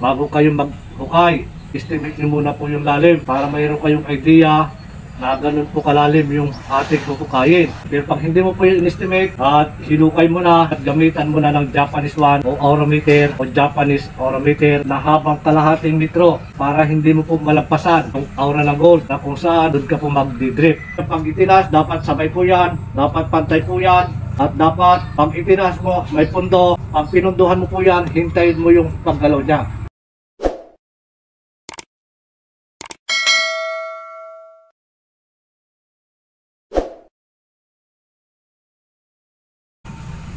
bago kayo maghukay, estimate nyo muna po yung lalim para mayroon kayong idea na ganun po kalalim yung ating hukayin. Pero pag hindi mo po yung estimate at hinukay mo na at gamitan mo na ng Japanese one o aurameter o Japanese aurameter na habang kalahating metro para hindi mo po malampasan ang aura ng gold na kung saan doon ka po magdidrip. Pag itinas, dapat sabay po yan, dapat pantay po yan, at dapat pag itinas mo may pundo, pag pinunduhan mo po yan, hintayin mo yung paggalaw niya.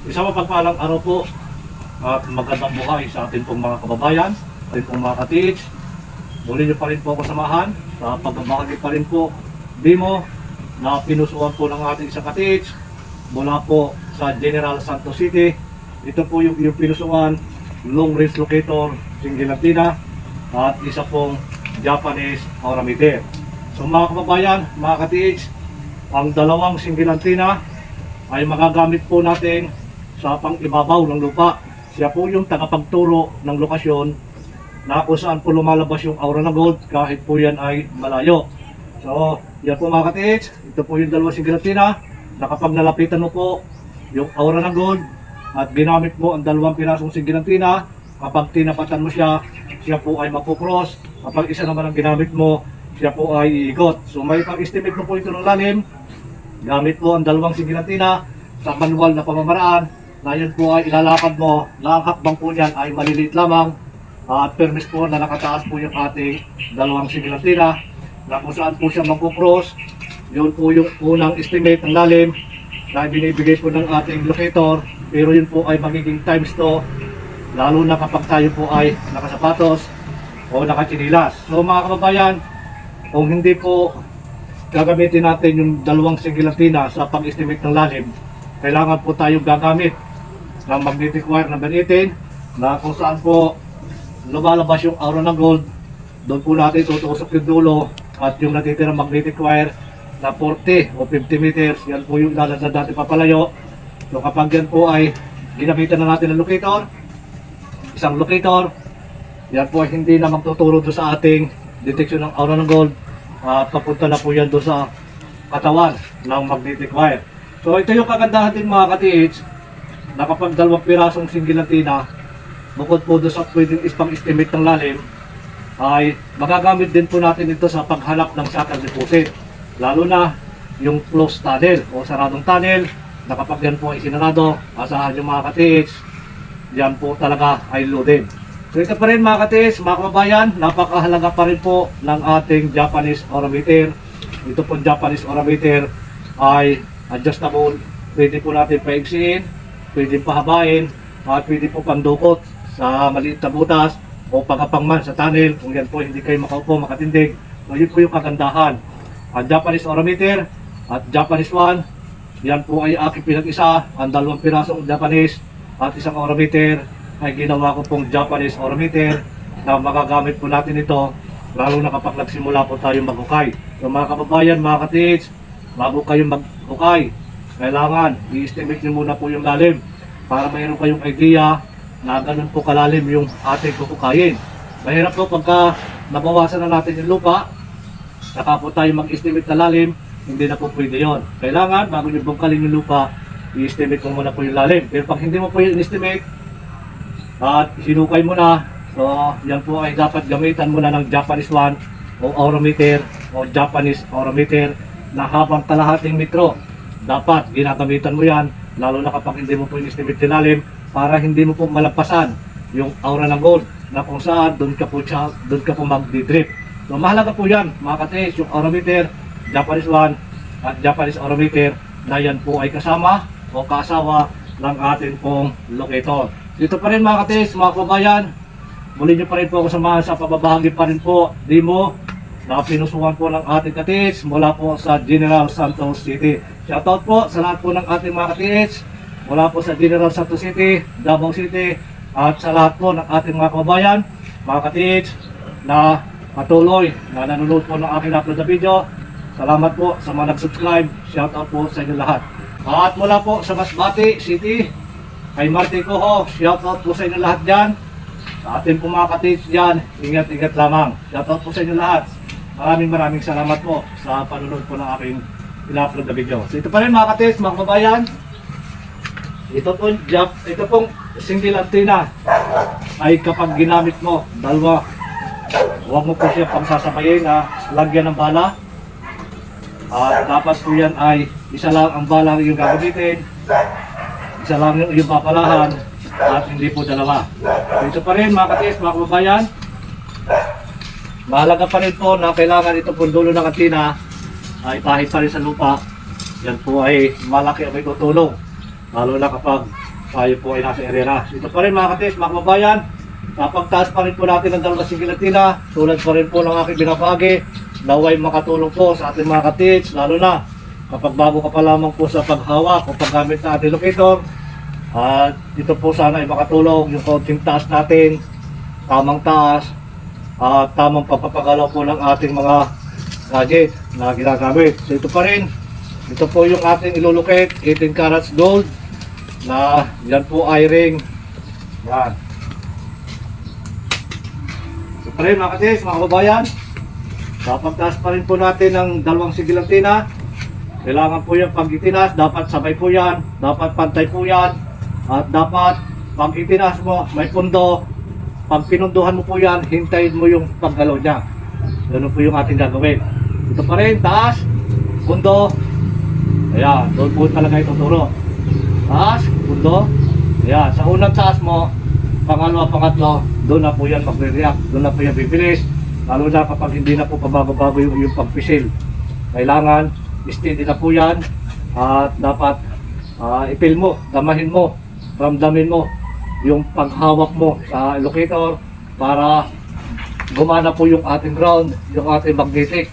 Isang mapagpalang araw po at magandang buhay sa ating pong mga kababayan, ating pong mga ka-TH. Muli nyo pa rin po ako samahan sa pagbabahagi pa rin po demo na pinusuan po ng ating isang ka-TH mula po sa General Santos City. Ito po yung pinusuan, long range locator, single antenna at isa pong Japanese aurameter. So mga kababayan, mga ka-TH, ang dalawang single antenna ay magagamit po natin sa pang-ibabaw ng lupa. Siya po yung tagapagturo ng lokasyon na kung saan po lumalabas yung aura ng gold kahit po yan ay malayo. So, yan po mga ka-TH, ito po yung dalawang single antenna na kapag nalapitan mo po yung aura ng gold at ginamit mo ang dalawang pirasong single antenna, kapag tinapatan mo siya, siya po ay magpo-cross. Kapag isa naman ang ginamit mo, siya po ay iikot. So, may pag-estimate mo po ito ng lalim. Gamit mo ang dalawang single antenna sa manual na pamamaraan na yun po ay ilalakad mo na ang hakbang po niyan ay maliliit lamang at permis po na nakataas po yung ating dalawang single antenna na kung saan po siya magpo-cross. Yun po yung unang estimate ng lalim na binibigay po ng ating locator, pero yun po ay magiging times 2 lalo na kapag tayo po ay nakasapatos o nakachinilas. So mga kababayan, kung hindi po gagamitin natin yung dalawang single antenna sa pag-estimate ng lalim, kailangan po tayo gagamit ng magnetic wire number 18 na kung saan po lumalabas yung aura ng gold. Doon po natin tutusok yung dulo at yung natitirang magnetic wire na 40 o 50 meters, yan po yung ilalagay natin papalayo. So kapag yan po ay ginamitan na natin ng locator, isang locator, yan po ay hindi na magtuturo doon sa ating detection ng aura ng gold at papunta na po yan doon sa katawan ng magnetic wire. So ito yung kagandahan din mga ka-TH na kapag dalawang pirasong single antenna, bukod po doon sa pwedeng pang-estimate ng lalim, ay magagamit din po natin ito sa paghanap ng sucker deposit. Lalo na yung closed tunnel o saradong tunnel na kapag yan po ay sinarado, asahan yung mga ka-TH, yan po talaga ay loaded. So ito pa rin mga ka-TH, mga kababayan, napakahalaga pa rin po ng ating Japanese aurameter. Ito po Japanese aurameter ay adjustable, pwede po natin paigsiin, pwede pahabain, at pwede po pandukot sa maliit na butas o pagkapangman sa tunnel kung yan po hindi kayo makaupo, makatindig. So yun po yung kagandahan. Ang Japanese aurameter at Japanese one, yan po ay aking pinag-isa. Ang dalawang pirasong Japanese at isang aurameter ay ginawa ko pong Japanese aurameter na magagamit po natin ito lalo na kapag nagsimula po tayo maghukay. So mga kababayan, mga ka-TH, bago kayo maghukay, kailangan i-estimate nyo muna po yung lalim para mayroon kayong idea na ganun po kalalim yung ating hukayin. Mahirap po pagka nabawasan na natin yung lupa, saka po tayo mag-estimate na lalim, hindi na po pwede yun. Kailangan bago nyo bungkalin yung lupa, i-estimate mo muna po yung lalim. Pero pag hindi mo po yung estimate at sinukay mo na, so yan po ay dapat gamitan mo na ng Japanese one o aurameter o Japanese aurameter na habang kalahating metro. Dapat ginagamitan mo yan lalo na kapag hindi mo po in-estimate lalim para hindi mo po malampasan yung aura ng gold na kung saan doon ka po magdidrip. So mahalaga po yan mga ka-TH, yung aurameter, Japanese one at Japanese aurameter na yan po ay kasama o kasawa ng ating pong locator. Dito pa rin mga ka-TH, mga kababayan, muli nyo pa rin po ako samahan sa pababahagi pa rin po demo na pinusuan po ng ating ka-TH mula po sa General Santos City. Shoutout po sa lahat po ng ating mga ka-TH mula po sa General Santos City, Davao City at sa lahat po ng ating mga kababayan, mga ka-TH na patuloy na nanonood po ng aking upload na video. Salamat po sa mga nag-subscribe. Shoutout po sa inyo lahat. At mula po sa Masbate City, kay Marty Coho, shoutout po sa inyo lahat dyan. Sa ating pong mga ka-teach dyan, ingat-ingat lamang. Shoutout po sa inyo lahat. Maraming salamat po sa panunod po ng aking in-upload na video. So ito pa rin mga ka-teach, mga kababayan. Ito pong single antenna ay kapag ginamit mo, dalawa, huwag mo po siya pagsasabayin na lagyan ng bala. At dapat po yan ay isa lang ang bala yung gagamitin, isa lang yung papalahan, at hindi po dalawa. So ito pa rin mga ka-teach, mga kababayan. Mahalaga pa rin po na kailangan ito po dulo ng antenna ay pahit pa rin sa lupa. Yan po ay malaki ang may tutulong, lalo na kapag tayo po ay nasa area na. Ito pa rin mga ka-teach, mga kababayan. Kapagtaas pa rin po natin ang dalawang single antenna, tulad pa rin po ng aking binabagi, naway makatulong po sa ating mga ka-teach, lalo na kapag bago ka pa lamang po sa paghawak o paggamit ng ating locator. At ito po sana ay makatulong yung konting taas natin, tamang taas at tamang pagpapagalaw po ng ating mga gadget na ginagamit. So ito pa rin, ito po yung ating ilulukit, 18 carats gold na yan po ay ring. Yan. Ito pa rin mga ka-teach, mga kababayan. Kapag taas pa rin po natin ng dalawang single antenna, kailangan po yan pag itinas, dapat sabay po yan, dapat pantay po yan. At dapat pag itinas mo, may pundo, pag pinunduhan mo po yan, hintayin mo yung paggalaw niya. Ganun po yung ating gagawin. Ito pa rin, taas, pundo. Ayan, doon po talaga ituturo. Taas, pundo. Ayan, sa unang taas mo, pangalawa, pangatlo, doon na po yan magre-react, doon na po yan bibilis. Lalo na kapag hindi na po pabago-bago yung pagpisil. Kailangan, steady na po yan. At dapat ipil mo, damahin mo, ramdamin mo yung paghawak mo sa locator para gumana po yung ating ground, yung ating magnetic,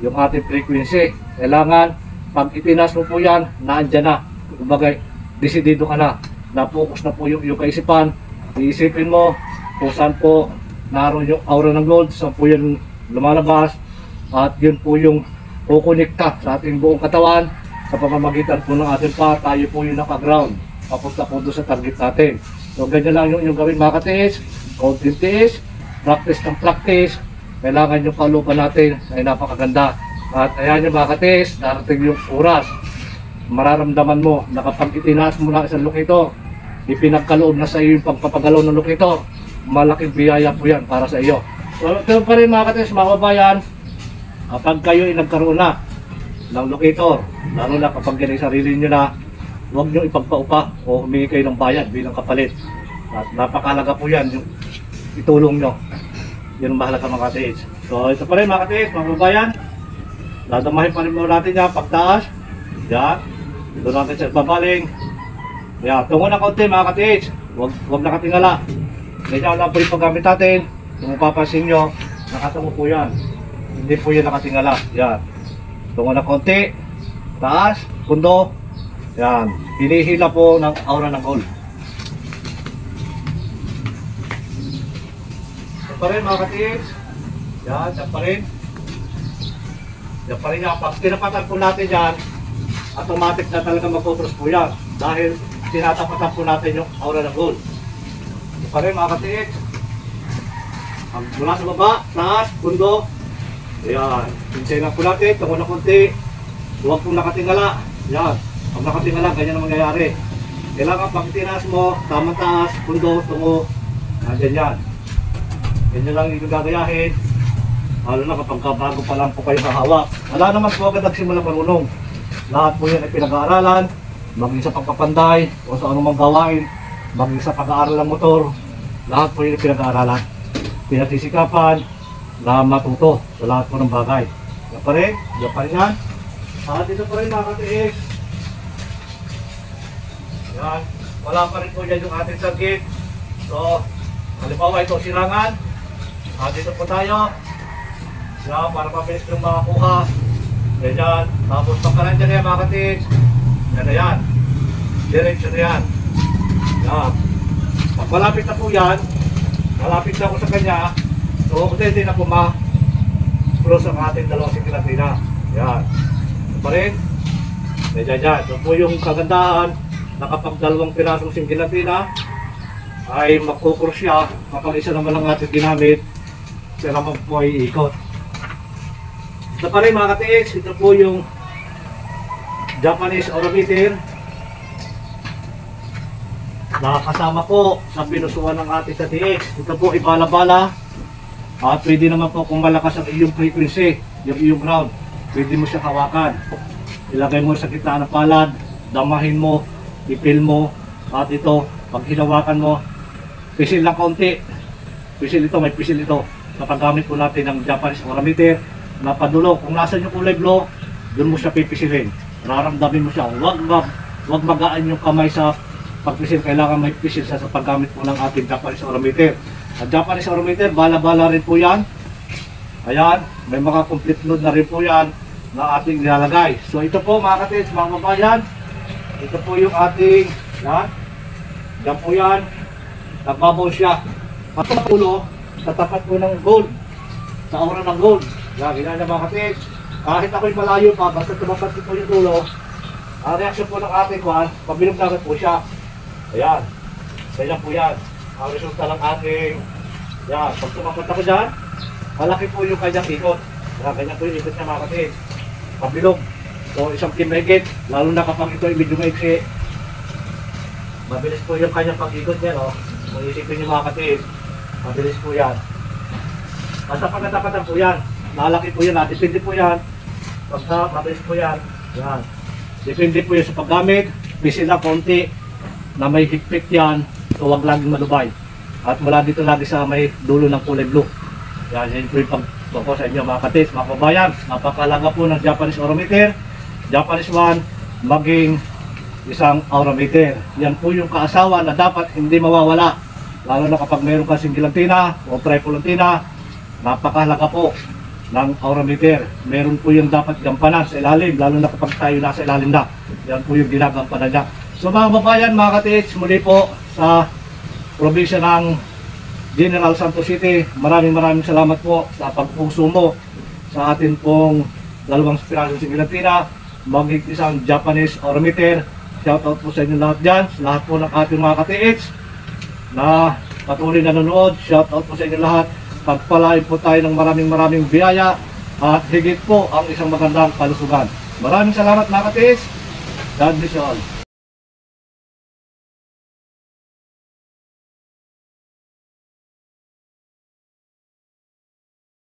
yung ating frequency. Kailangan pag itinas mo po yan, naandyan na. Kumbaga, desidido ka na, na-focus na po yung kaisipan. Iisipin mo kung saan po naroon yung aura ng gold, saan po yan lumalabas, at yun po yung kukonekta sa ating buong katawan. Sa pamamagitan po ng ating pa, tayo po yung naka-ground, papunta po doon sa target natin. So ganyan lang yung gawin mga ka-teach, konting tiis, practice ng practice. Kailangan yung kalupan natin ay napakaganda. At ayan yung mga ka-teach, darating yung oras, mararamdaman mo na kapag itinaas mo na isang locator, ipinagkaloob na sa iyo yung pagpapagalaw ng locator, malaking biyaya po yan para sa iyo. So ito pa rin mga ka-teach, mga kababayan, kapag kayo ay nagkaroon na ng locator, lalo na kapag ganyan sarili nyo na, huwag nyo ipagpaupa o humingi kayo ng bayad bilang kapalit. At napakalaga po yan, yung itulong nyo. Yun ang mahalaga mga ka-teach. So ito pa rin mga ka-teach, mga kababayan, dadamahin pa rin mo natin yan, pagtaas, yan, doon natin sa babaling, yan, tungo na kaunti mga ka-teach, huwag nakatingala. Ganyan lang po yung paggamit natin. Kung mapapansin nyo, nakatungo po yan, hindi po yan nakatingala. Yan, tungo na kaunti, taas, pundo. Yan, hinihila po ng aura ng gold. Yan pa rin mga ka-teach. Yan, yan pa rin. Yan pa rin yan. Pag tinapatan po natin yan, automatic na talaga mag-focus po yan. Dahil tinatapatan po natin yung aura ng gold. Yan pa rin mga ka-teach. Mula sa baba, taas, pundo. Yan, pinsay lang po natin, tungo na konti. Huwag pong nakatingala. Yan. Pag nakatingala, ganyan ang mangyayari. Kailangan pag tinaas mo, tamang taas, pundo, tungo, nandiyan yan. Ganyan lang yung gagayahin. Lalo na kapag bago pa lang po kayo hahawak. Wala naman po agad nagsimula marunong. Lahat po yan ay pinag-aaralan, maging sa pagpapanday, o sa anumang gawain, maging sa pag-aaral ng motor. Lahat po yan ay pinag-aaralan. Pinagsisikapan na matuto sa lahat po ng bagay. Yan pa rin yan. At ito pa rin mga ka-teach. Yan, wala pa rin po dyan yung ating circuit. So, halimbawa ito silangan. Dito po tayo. Yan, para mabilis yung makakuha. Ganyan. Tapos pagka nandyan yan mga ka-teach, yan na yan. Diretso na yan. Yan. Pag malapit na po yan, malapit na ako sa kanya, so pwede na po ma-close ang ating dalawang single antenna. Yan. Ito pa rin. Ganyan yan. Ito po yung kagandahan na kapag dalawang pirasong single antenna, ay makukur siya. Kapag isa naman ang ating ginamit, siya naman po ay ikot. Ito pa rin mga katiis, ito po yung Japanese orometer na kasama po sa pinusuan ng ating sa TX. Ito po ibala-bala at pwede naman po kung malakas ang iyong frequency, yung iyong ground, pwede mo siya hawakan. Ilagay mo sa gitna ng palad, damahin mo, ipil mo, at ito, pag hinawakan mo, pisil lang kaunti. Pisil ito, may pisil ito. Sa paggamit po natin ng Japanese orometer na padulo, kung nasa yung kulay blue, doon mo siya pipisilin. Raramdamin mo siya. Huwag magaan yung kamay sa pagpisil. Kailangan may pisil sa paggamit po ng ating Japanese orometer. Ang Japanese orometer, bala-bala rin po yan. Ayan, may mga complete load na rin po yan na ating nilalagay. So ito po mga katiis, mga kababayan, ito po yung ating, yan po yan, nagbabaw siya. At ang ulo, tatapat po ng gold, sa aura ng gold. Yan, ganyan na mga katiis. Kahit ako'y malayo pa, basta tumapat po yung ulo, ang reaksyon po ng ating kwan, pabilog namin po siya. Ayan, ganyan po yan. Ang resulta ng ating, yan, pag tumapat ako dyan, malaki po yung kanyang ikot. Yan, ganyan po yung ikot niya mga katiis. Pabilog. So isang kimregit, lalo na kapag ito ay medyo maiksi, mabilis po yung kanyang pag-ikot niya, no? Kung isipin niyo mga katiis, mabilis po yan. Basta pagkatapatan po yan, lalaki po yan, depende po yan. Basta mabilis po yan. Yan. Depende po yan sa paggamit, pisil na konti, na may higpit yan, so huwag laging malubay. At mula dito lagi sa may dulo ng kulay blue. Yan, yan po yung pagtoko sa inyo mga katiis, mga kabayan. Napakalaga po ng Japanese orometer, Japanese one, maging isang orometer. Yan po yung kaasawa na dapat hindi mawawala. Lalo na kapag mayroon ka single antenna o triple antenna, napakalaga po ng orometer. Meron po yung dapat gampanan sa ilalim, lalo na kapag tayo nasa ilalim na. Yan po yung ginagampanan niya. So mga kababayan, mga katiis, muli po sa probinsya ng General Santos City, maraming salamat po sa pagpuso mo sa atin pong dalawang spirasyon single antenna, maging isang Japanese orometer. Shoutout po sa inyo lahat dyan, sa lahat po ng ating mga katiis na patuloy na nanonood. Shoutout po sa inyo lahat. Pagpalain po tayo ng maraming biyaya at higit po ang isang magandang kalusugan. Maraming salamat mga katiis. God bless you all.